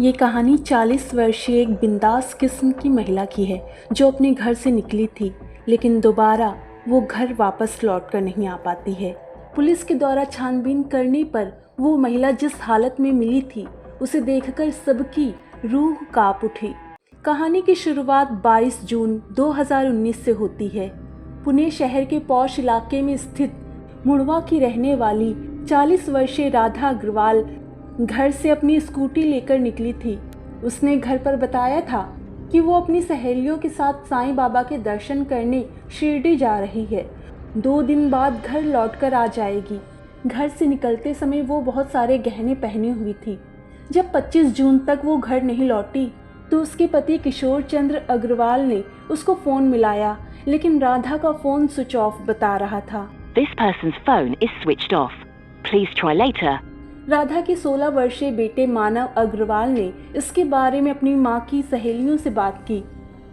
ये कहानी 40 वर्षीय एक बिंदास किस्म की महिला की है जो अपने घर से निकली थी, लेकिन दोबारा वो घर वापस लौट कर नहीं आ पाती है। पुलिस के द्वारा छानबीन करने पर वो महिला जिस हालत में मिली थी, उसे देखकर सबकी रूह कांप उठी। कहानी की शुरुआत 22 जून 2019 से होती है। पुणे शहर के पौष इलाके में स्थित मुड़वा की रहने वाली 40 वर्षीय राधा अग्रवाल घर से अपनी स्कूटी लेकर निकली थी। उसने घर पर बताया था कि वो अपनी सहेलियों के साथ साईं बाबा के दर्शन करने शिरडी जा रही है। 2 दिन बाद घर लौटकर आ जाएगी। घर से निकलते समय वो बहुत सारे गहने पहने हुई थी। जब 25 जून तक वो घर नहीं लौटी तो उसके पति किशोर चंद्र अग्रवाल ने उसको फ़ोन मिलाया, लेकिन राधा का फ़ोन स्विच ऑफ बता रहा था। This person's phone is switched off. Please try later. Radha के 16 वर्षीय बेटे मानव अग्रवाल ने इसके बारे में अपनी मां की सहेलियों से बात की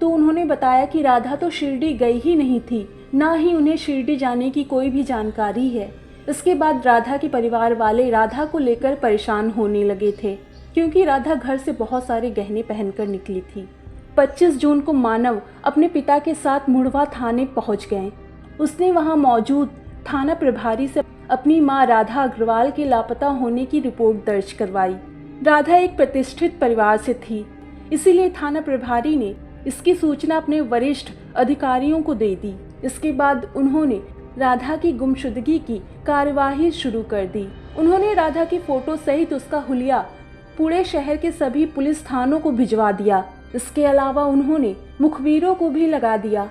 तो उन्होंने बताया कि राधा तो शिरडी गई ही नहीं थी, ना ही उन्हें शिरडी जाने की कोई भी जानकारी है। इसके बाद राधा के परिवार वाले राधा को लेकर परेशान होने लगे थे, क्योंकि राधा घर से बहुत सारे गहने पहनकर निकली थी। 25 जून को मानव अपने पिता के साथ मुड़वा थाने पहुंच गए। उसने वहां मौजूद थाना प्रभारी से अपनी मां राधा अग्रवाल के लापता होने की रिपोर्ट दर्ज करवाई। राधा एक प्रतिष्ठित परिवार से थी, इसीलिए थाना प्रभारी ने इसकी सूचना अपने वरिष्ठ अधिकारियों को दे दी। इसके बाद उन्होंने राधा की गुमशुदगी की कार्यवाही शुरू कर दी। उन्होंने राधा की फोटो सहित उसका हुलिया पुणे शहर के सभी पुलिस थानों को भिजवा दिया। इसके अलावा उन्होंने मुखबिरों को भी लगा दिया।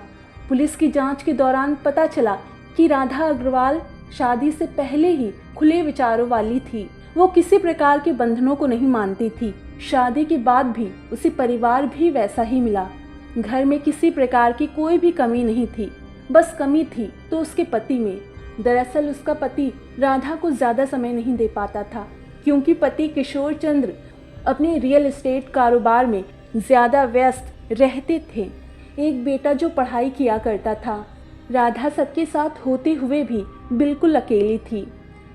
पुलिस की जांच के दौरान पता चला कि राधा अग्रवाल शादी से पहले ही खुले विचारों वाली थी। वो किसी प्रकार के बंधनों को नहीं मानती थी। शादी के बाद भी उसे परिवार भी वैसा ही मिला। घर में किसी प्रकार की कोई भी कमी नहीं थी, बस कमी थी तो उसके पति में। दरअसल उसका पति राधा को ज़्यादा समय नहीं दे पाता था, क्योंकि पति किशोर चंद्र अपने रियल एस्टेट कारोबार में ज़्यादा व्यस्त रहते थे। एक बेटा जो पढ़ाई किया करता था। राधा सबके साथ होते हुए भी बिल्कुल अकेली थी।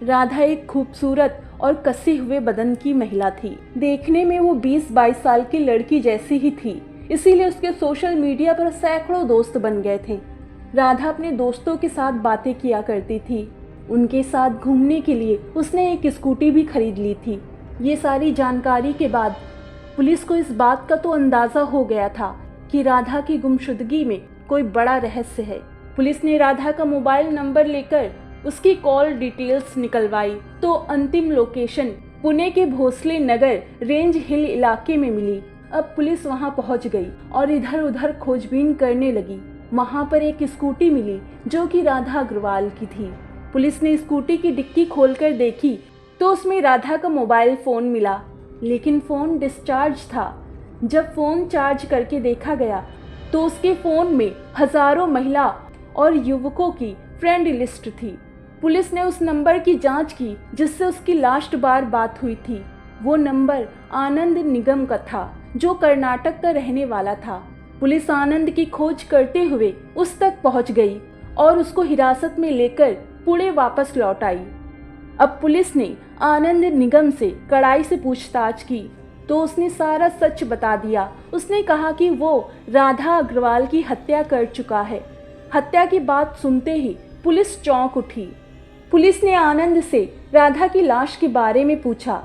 राधा एक खूबसूरत और कसे हुए बदन की महिला थी। देखने में वो 20-22 साल की लड़की जैसी ही थी, इसीलिए उसके सोशल मीडिया पर सैकड़ों दोस्त बन गए थे। राधा अपने दोस्तों के साथ बातें किया करती थी। उनके साथ घूमने के लिए उसने एक स्कूटी भी खरीद ली थी। ये सारी जानकारी के बाद पुलिस को इस बात का तो अंदाज़ा हो गया था कि राधा की गुमशुदगी में कोई बड़ा रहस्य है। पुलिस ने राधा का मोबाइल नंबर लेकर उसकी कॉल डिटेल्स निकलवाई तो अंतिम लोकेशन पुणे के भोसले नगर रेंज हिल इलाके में मिली। अब पुलिस वहां पहुंच गई और इधर उधर खोजबीन करने लगी। वहां पर एक स्कूटी मिली जो कि राधा अग्रवाल की थी। पुलिस ने स्कूटी की डिक्की खोलकर देखी तो उसमें राधा का मोबाइल फ़ोन मिला, लेकिन फ़ोन डिस्चार्ज था। जब फ़ोन चार्ज करके देखा गया तो उसके फ़ोन में हज़ारों महिला और युवकों की फ्रेंड लिस्ट थी। पुलिस ने उस नंबर की जांच की जिससे उसकी लास्ट बार बात हुई थी। वो नंबर आनंद निगम का था, जो कर्नाटक का रहने वाला था। पुलिस आनंद की खोज करते हुए उस तक पहुंच गई और उसको हिरासत में लेकर पुणे वापस लौट आई। अब पुलिस ने आनंद निगम से कड़ाई से पूछताछ की तो उसने सारा सच बता दिया। उसने कहा कि वो राधा अग्रवाल की हत्या कर चुका है। हत्या की बात सुनते ही पुलिस चौंक उठी। पुलिस ने आनंद से राधा की लाश के बारे में पूछा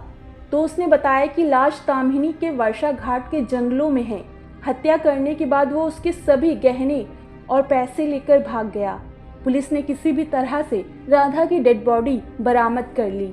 तो उसने बताया कि लाश ताम्हिनी के वर्षा घाट के जंगलों में है। हत्या करने के बाद वो उसके सभी गहने और पैसे लेकर भाग गया। पुलिस ने किसी भी तरह से राधा की डेड बॉडी बरामद कर ली,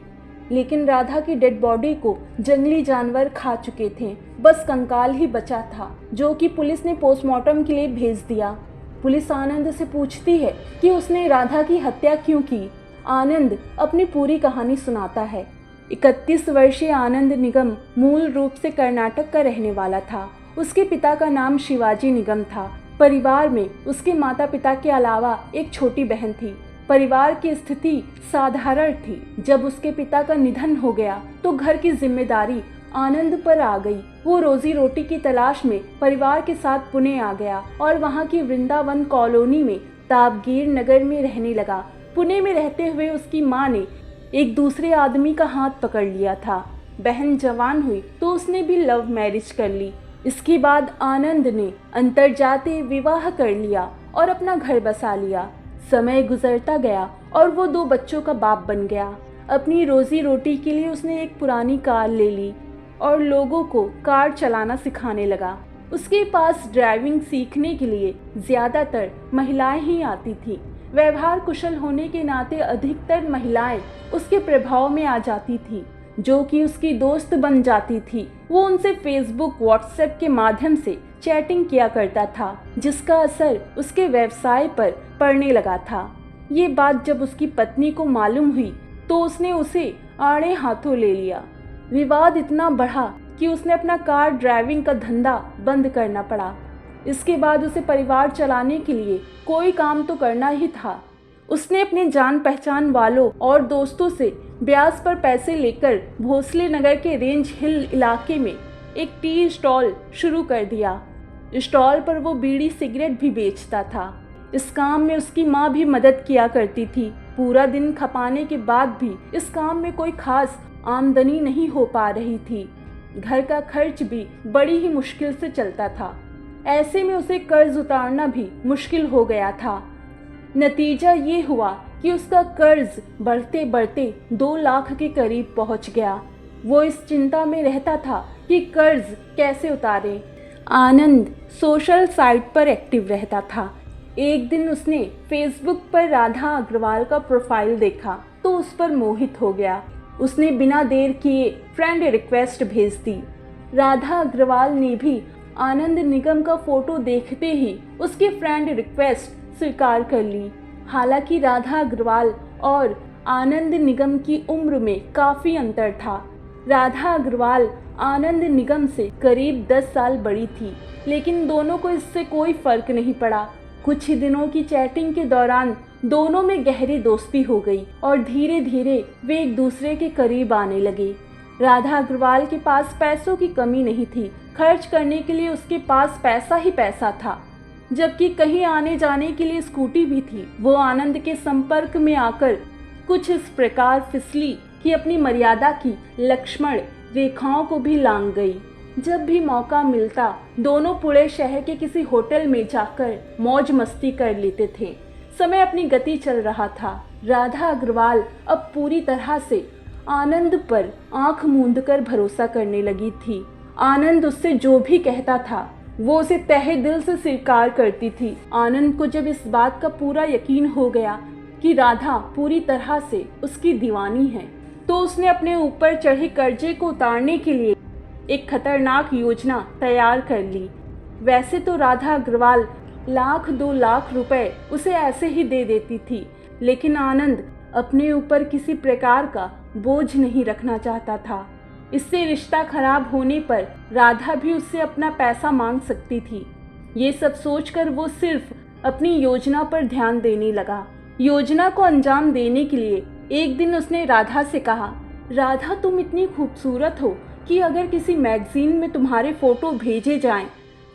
लेकिन राधा की डेड बॉडी को जंगली जानवर खा चुके थे। बस कंकाल ही बचा था, जो कि पुलिस ने पोस्टमार्टम के लिए भेज दिया। पुलिस आनंद से पूछती है कि उसने राधा की हत्या क्यों की। आनंद अपनी पूरी कहानी सुनाता है। 31 वर्षीय आनंद निगम मूल रूप से कर्नाटक का रहने वाला था। उसके पिता का नाम शिवाजी निगम था। परिवार में उसके माता पिता के अलावा एक छोटी बहन थी। परिवार की स्थिति साधारण थी। जब उसके पिता का निधन हो गया तो घर की जिम्मेदारी आनंद पर आ गई। वो रोजी रोटी की तलाश में परिवार के साथ पुणे आ गया और वहाँ की वृंदावन कॉलोनी में ताबगीर नगर में रहने लगा। पुणे में रहते हुए उसकी माँ ने एक दूसरे आदमी का हाथ पकड़ लिया था। बहन जवान हुई तो उसने भी लव मैरिज कर ली। इसके बाद आनंद ने अंतरजातीय विवाह कर लिया और अपना घर बसा लिया। समय गुजरता गया और वो 2 बच्चों का बाप बन गया। अपनी रोजी रोटी के लिए उसने एक पुरानी कार ले ली और लोगों को कार चलाना सिखाने लगा। उसके पास ड्राइविंग सीखने के लिए ज़्यादातर महिलाएं ही आती थी। व्यवहार कुशल होने के नाते अधिकतर महिलाएं उसके प्रभाव में आ जाती थी, जो कि उसकी दोस्त बन जाती थी। वो उनसे फेसबुक, व्हाट्सएप के माध्यम से चैटिंग किया करता था, जिसका असर उसके व्यवसाय पर पड़ने लगा था। ये बात जब उसकी पत्नी को मालूम हुई तो उसने उसे आड़े हाथों ले लिया। विवाद इतना बढ़ा कि उसने अपना कार ड्राइविंग का धंधा बंद करना पड़ा। इसके बाद उसे परिवार चलाने के लिए कोई काम तो करना ही था। उसने अपने जान पहचान वालों और दोस्तों से ब्याज पर पैसे लेकर भोसले नगर के रेंज हिल इलाके में एक टी स्टॉल शुरू कर दिया। स्टॉल पर वो बीड़ी सिगरेट भी बेचता था। इस काम में उसकी माँ भी मदद किया करती थी। पूरा दिन खपाने के बाद भी इस काम में कोई खास आमदनी नहीं हो पा रही थी। घर का खर्च भी बड़ी ही मुश्किल से चलता था। ऐसे में उसे कर्ज उतारना भी मुश्किल हो गया था। नतीजा ये हुआ कि उसका कर्ज बढ़ते बढ़ते 2 लाख के करीब पहुंच गया। वो इस चिंता में रहता था कि कर्ज कैसे उतारे। आनंद सोशल साइट पर एक्टिव रहता था। एक दिन उसने फेसबुक पर राधा अग्रवाल का प्रोफाइल देखा तो उस पर मोहित हो गया। उसने बिना देर किए फ्रेंड रिक्वेस्ट भेज दी। राधा अग्रवाल ने भी आनंद निगम का फोटो देखते ही उसकी फ्रेंड रिक्वेस्ट स्वीकार कर ली। हालांकि राधा अग्रवाल और आनंद निगम की उम्र में काफ़ी अंतर था। राधा अग्रवाल आनंद निगम से करीब 10 साल बड़ी थी, लेकिन दोनों को इससे कोई फर्क नहीं पड़ा। कुछ ही दिनों की चैटिंग के दौरान दोनों में गहरी दोस्ती हो गई और धीरे धीरे वे एक दूसरे के करीब आने लगे। राधा अग्रवाल के पास पैसों की कमी नहीं थी। खर्च करने के लिए उसके पास पैसा ही पैसा था, जबकि कहीं आने जाने के लिए स्कूटी भी थी। वो आनंद के संपर्क में आकर कुछ इस प्रकार फिसली कि अपनी मर्यादा की लक्ष्मण रेखाओं को भी लांघ गई। जब भी मौका मिलता दोनों पुणे शहर के किसी होटल में जाकर मौज मस्ती कर लेते थे। समय अपनी गति चल रहा था। राधा अग्रवाल अब पूरी तरह से आनंद पर आंख मूंद कर भरोसा करने लगी थी। आनंद उससे जो भी कहता था वो उसे तहे दिल से स्वीकार करती थी। आनंद को जब इस बात का पूरा यकीन हो गया कि राधा पूरी तरह से उसकी दीवानी है, तो उसने अपने ऊपर चढ़े कर्जे को उतारने के लिए एक खतरनाक योजना तैयार कर ली। वैसे तो राधा अग्रवाल 1-2 लाख रुपए उसे ऐसे ही दे देती थी, लेकिन आनंद अपने ऊपर किसी प्रकार का बोझ नहीं रखना चाहता था। इससे रिश्ता खराब होने पर राधा भी उससे अपना पैसा मांग सकती थी। ये सब सोचकर वो सिर्फ अपनी योजना पर ध्यान देने लगा। योजना को अंजाम देने के लिए एक दिन उसने राधा से कहा, राधा तुम इतनी खूबसूरत हो कि अगर किसी मैगजीन में तुम्हारे फोटो भेजे जाएं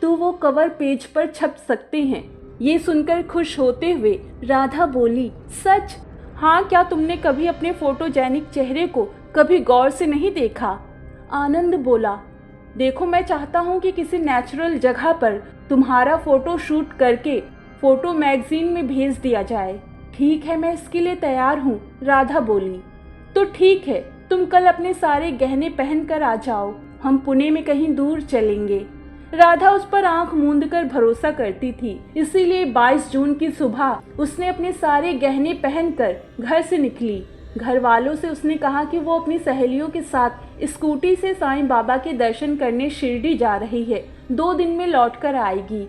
तो वो कवर पेज पर छप सकते हैं। ये सुनकर खुश होते हुए राधा बोली, सच? हाँ, क्या तुमने कभी अपने फोटोजेनिक चेहरे को कभी गौर से नहीं देखा? आनंद बोला, देखो मैं चाहता हूँ कि किसी नेचुरल जगह पर तुम्हारा फोटो शूट करके फोटो मैगजीन में भेज दिया जाए। ठीक है, मैं इसके लिए तैयार हूँ, राधा बोली। तो ठीक है, तुम कल अपने सारे गहने पहन कर आ जाओ, हम पुणे में कहीं दूर चलेंगे। राधा उस पर आंख मूंद कर भरोसा करती थी, इसीलिए 22 जून की सुबह उसने अपने सारे गहने पहनकर घर से निकली। घर वालों से उसने कहा कि वो अपनी सहेलियों के साथ स्कूटी से साईं बाबा के दर्शन करने शिरडी जा रही है, 2 दिन में लौट कर आएगी।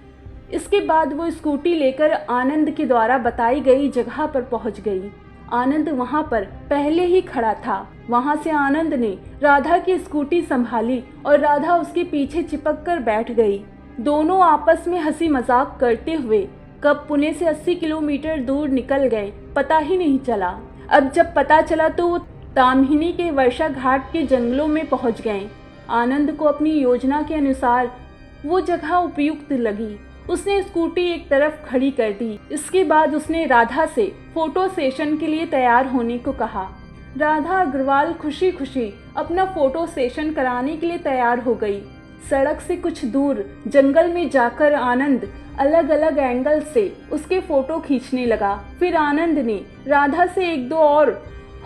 इसके बाद वो स्कूटी लेकर आनंद के द्वारा बताई गई जगह पर पहुंच गई। आनंद वहां पर पहले ही खड़ा था। वहां से आनंद ने राधा की स्कूटी संभाली और राधा उसके पीछे चिपक कर बैठ गई। दोनों आपस में हंसी मजाक करते हुए कब पुणे से 80 किलोमीटर दूर निकल गए पता ही नहीं चला। अब जब पता चला तो वो ताम्हिनी के वर्षा घाट के जंगलों में पहुंच गए। आनंद को अपनी योजना के अनुसार वो जगह उपयुक्त लगी। उसने स्कूटी एक तरफ खड़ी कर दी। इसके बाद उसने राधा से फोटो सेशन के लिए तैयार होने को कहा। राधा अग्रवाल खुशी खुशी अपना फोटो सेशन कराने के लिए तैयार हो गई। सड़क से कुछ दूर जंगल में जाकर आनंद अलग अलग एंगल से उसके फोटो खींचने लगा। फिर आनंद ने राधा से एक दो और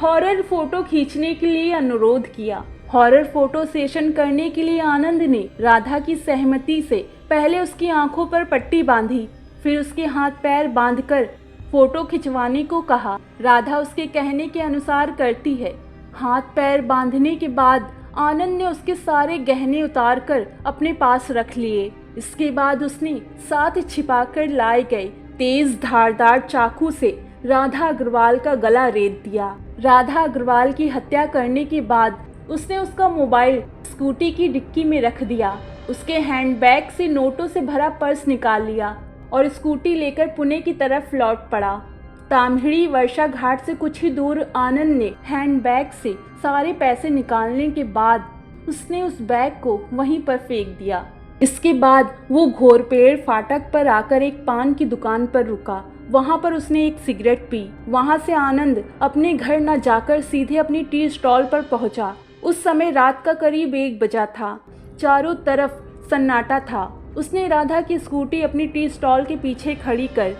हॉरर फोटो खींचने के लिए अनुरोध किया। हॉरर फोटो सेशन करने के लिए आनंद ने राधा की सहमति से पहले उसकी आंखों पर पट्टी बांधी, फिर उसके हाथ पैर बांधकर फोटो खिंचवाने को कहा। राधा उसके कहने के अनुसार करती है। हाथ पैर बांधने के बाद आनंद ने उसके सारे गहने उतारकर अपने पास रख लिए। इसके बाद उसने साथ छिपाकर लाए गए तेज धारदार चाकू से राधा अग्रवाल का गला रेत दिया। राधा अग्रवाल की हत्या करने के बाद उसने उसका मोबाइल स्कूटी की डिक्की में रख दिया। उसके हैंडबैग से नोटों से भरा पर्स निकाल लिया और स्कूटी लेकर पुणे की तरफ लौट पड़ा। ताम्हिणी वर्षा घाट से कुछ ही दूर आनंद ने हैंडबैग से सारे पैसे निकालने के बाद उसने उस बैग को वहीं पर फेंक दिया। इसके बाद वो घोरपेड़ फाटक पर आकर एक पान की दुकान पर रुका। वहाँ पर उसने एक सिगरेट पी। वहाँ से आनंद अपने घर न जाकर सीधे अपनी टी स्टॉल पर पहुँचा। उस समय रात का करीब 1 बजा था। चारों तरफ सन्नाटा था। उसने राधा की स्कूटी अपनी टी स्टॉल के पीछे खड़ी कर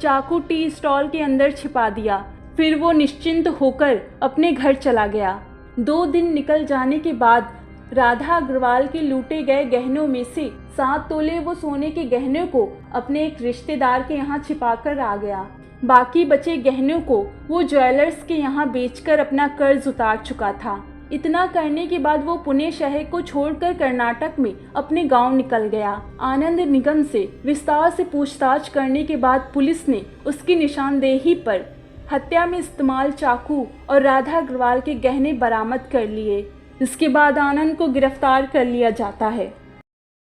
चाकू टी स्टॉल के अंदर छिपा दिया। फिर वो निश्चिंत होकर अपने घर चला गया। 2 दिन निकल जाने के बाद राधा अग्रवाल के लूटे गए गहनों में से 7 तोले वो सोने के गहनों को अपने एक रिश्तेदार के यहाँ छिपाकर आ गया। बाकी बचे गहनों को वो ज्वेलर्स के यहाँ बेचकर अपना कर्ज उतार चुका था। इतना करने के बाद वो पुणे शहर को छोड़कर कर्नाटक में अपने गांव निकल गया। आनंद निगम से विस्तार से पूछताछ करने के बाद पुलिस ने उसकी निशानदेही पर हत्या में इस्तेमाल चाकू और राधा अग्रवाल के गहने बरामद कर लिए। इसके बाद आनंद को गिरफ्तार कर लिया जाता है।